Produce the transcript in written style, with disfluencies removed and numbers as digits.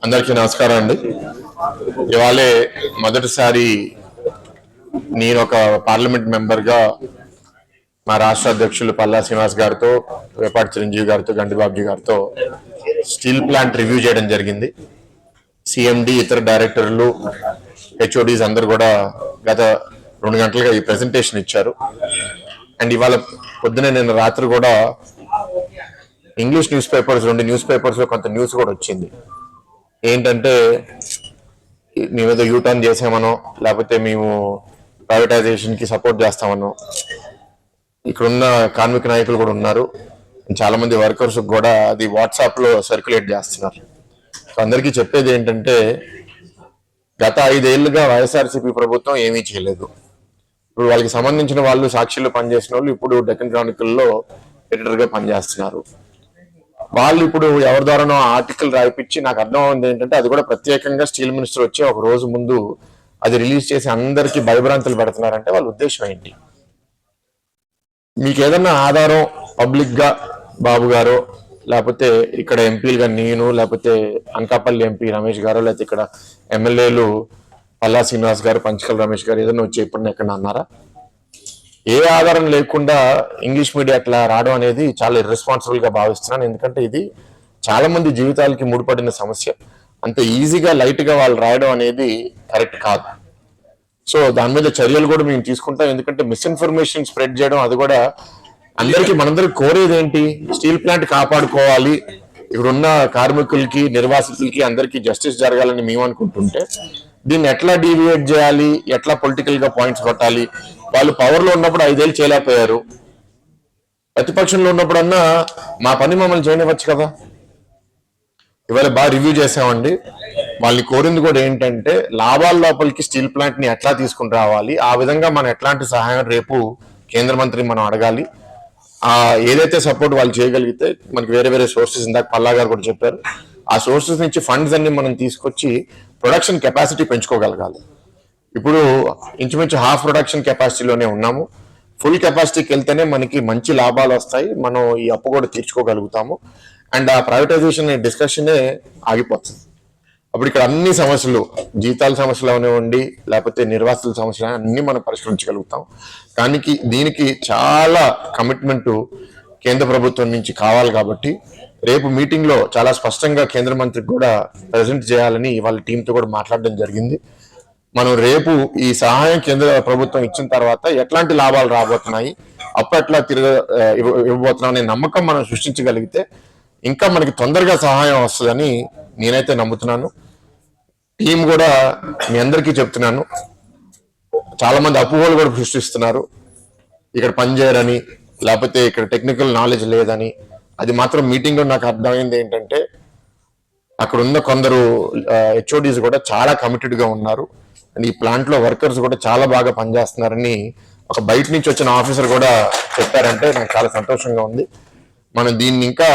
అందరికీ నమస్కారం అండి. ఇవాళే మొదటిసారి నేను ఒక పార్లమెంట్ మెంబర్గా మా రాష్ట్ర అధ్యక్షులు పల్లా శ్రీనివాస్ గారితో, వేపాటి చిరంజీవి గారితో, గండిబాబుజీ గారితో స్టీల్ ప్లాంట్ రివ్యూ చేయడం జరిగింది. సిఎండి, ఇతర డైరెక్టర్లు, హెచ్ఓడీస్ అందరు కూడా గత 2 గంటలుగా ఈ ప్రెజెంటేషన్ ఇచ్చారు. అండ్ ఇవాళ పొద్దునే నేను రాత్రి కూడా ఇంగ్లీష్ న్యూస్ పేపర్స్, 2 న్యూస్ పేపర్స్లో కొంత న్యూస్ కూడా వచ్చింది. ఏంటంటే మేమేదో యూటర్న్ చేసామనో, లేకపోతే మేము ప్రైవేటైజేషన్కి సపోర్ట్ చేస్తామనో. ఇక్కడున్న కార్మిక నాయకులు కూడా ఉన్నారు, చాలా మంది వర్కర్స్ కూడా అది వాట్సాప్లో సర్క్యులేట్ చేస్తున్నారు. సో అందరికీ చెప్పేది ఏంటంటే, గత 5 ఏళ్లుగా వైఎస్ఆర్సీపీ ప్రభుత్వం ఏమీ చేయలేదు. ఇప్పుడు వాళ్ళకి సంబంధించిన వాళ్ళు సాక్షిలో పనిచేసిన వాళ్ళు ఇప్పుడు డెక్కన్ క్రానికల్లో ఎడిటర్గా పనిచేస్తున్నారు. వాళ్ళు ఇప్పుడు ఎవరి ద్వారానో ఆర్టికల్ రాయిపించి, నాకు అర్థం అవుతుంది ఏంటంటే అది కూడా ప్రత్యేకంగా స్టీల్ మినిస్టర్ వచ్చి ఒక రోజు ముందు అది రిలీజ్ చేసి అందరికీ భయభ్రాంతులు పెడుతున్నారంటే వాళ్ళ ఉద్దేశం ఏంటి? మీకు ఏదన్నా ఆధారం పబ్లిక్ గా బాబు గారు, లేకపోతే ఇక్కడ ఎంపీలుగా నేను, లేకపోతే అనకాపల్లి ఎంపీ రమేష్ గారు, లేకపోతే ఇక్కడ ఎమ్మెల్యేలు పల్లా శ్రీనివాస్ గారు, పంచకల్ రమేష్ గారు ఏదైనా వచ్చి ఇప్పుడు ఎక్కడ అన్నారా? ఏ ఆధారం లేకుండా ఇంగ్లీష్ మీడియా అట్లా రావడం అనేది చాలా ఇర్రెస్పాన్సిబుల్ గా భావిస్తున్నాను. ఎందుకంటే ఇది చాలా మంది జీవితాలకి ముడిపడిన సమస్య. అంత ఈజీగా లైట్ గా వాళ్ళు రాయడం అనేది కరెక్ట్ కాదు. సో దాని మీద చర్యలు కూడా మేము తీసుకుంటాం. ఎందుకంటే మిస్ఇన్ఫర్మేషన్ స్ప్రెడ్ చేయడం అది కూడా అందరికీ, మనందరికి కోరేది ఏంటి? స్టీల్ ప్లాంట్ కాపాడుకోవాలి, ఇక్కడున్న కార్మికులకి, నిర్వాసితులకి అందరికీ జస్టిస్ జరగాలని మేము అనుకుంటుంటే, దీన్ని ఎట్లా డీవియేట్ చేయాలి, ఎట్లా పొలిటికల్ గా పాయింట్స్ కొట్టాలి? వాళ్ళు పవర్ లో ఉన్నప్పుడు 5 ఏళ్ళు చేయలేకపోయారు, ప్రతిపక్షంలో ఉన్నప్పుడన్నా మా పని మమ్మల్ని చేయనివ్వచ్చు కదా. ఇవాళ బాగా రివ్యూ చేసామండి. వాళ్ళని కోరింది కూడా ఏంటంటే, లాభాల లోపలికి స్టీల్ ప్లాంట్ ని ఎట్లా తీసుకుని రావాలి, ఆ విధంగా మనం ఎట్లాంటి సహాయం రేపు కేంద్ర మంత్రిని మనం అడగాలి. ఏదైతే సపోర్ట్ వాళ్ళు చేయగలిగితే, మనకి వేరే వేరే సోర్సెస్, ఇందాక పల్లా గారు కూడా చెప్పారు, ఆ సోర్సెస్ నుంచి ఫండ్స్ అన్ని మనం తీసుకొచ్చి ప్రొడక్షన్ కెపాసిటీ పెంచుకోగలగాలి. ఇప్పుడు ఇంచుమించు హాఫ్ ప్రొడక్షన్ కెపాసిటీలోనే ఉన్నాము. ఫుల్ కెపాసిటీకి వెళ్తేనే మనకి మంచి లాభాలు వస్తాయి, మనం ఈ అప్పు కూడా తీర్చుకోగలుగుతాము. అండ్ ఆ ప్రైవేటైజేషన్ డిస్కషనే ఆగిపోతుంది. అప్పుడు ఇక్కడ అన్ని సమస్యలు, జీతాల సమస్యలు అవనివ్వండి, లేకపోతే నిర్వాసితుల సమస్యలు అన్ని మనం పరిష్కరించగలుగుతాం. కానీ దీనికి చాలా కమిట్మెంట్ కేంద్ర ప్రభుత్వం నుంచి కావాలి. కాబట్టి రేపు మీటింగ్ లో చాలా స్పష్టంగా కేంద్ర మంత్రికి కూడా ప్రజెంట్ చేయాలని వాళ్ళ టీంతో కూడా మాట్లాడడం జరిగింది. మనం రేపు ఈ సహాయం కేంద్ర ప్రభుత్వం ఇచ్చిన తర్వాత ఎట్లాంటి లాభాలు రాబోతున్నాయి, అప్పట్లా ఇవ్వబోతున్నాం అనే నమ్మకం మనం సృష్టించగలిగితే ఇంకా మనకి తొందరగా సహాయం వస్తుందని నేనైతే నమ్ముతున్నాను. టీం కూడా మీ అందరికీ చెప్తున్నాను, చాలా మంది అపోహలు కూడా సృష్టిస్తున్నారు, ఇక్కడ పనిచేయరని, లేకపోతే ఇక్కడ టెక్నికల్ నాలెడ్జ్ లేదని. అది మాత్రం మీటింగ్ లో నాకు అర్థమైంది ఏంటంటే, అక్కడ ఉన్న కొందరు హెచ్ఓడీస్ కూడా చాలా కమిటెడ్ గా ఉన్నారు. అండ్ ఈ ప్లాంట్ లో వర్కర్స్ కూడా చాలా బాగా పనిచేస్తున్నారని ఒక బయట నుంచి వచ్చిన ఆఫీసర్ కూడా చెప్పారంటే నాకు చాలా సంతోషంగా ఉంది. మనం దీన్ని ఇంకా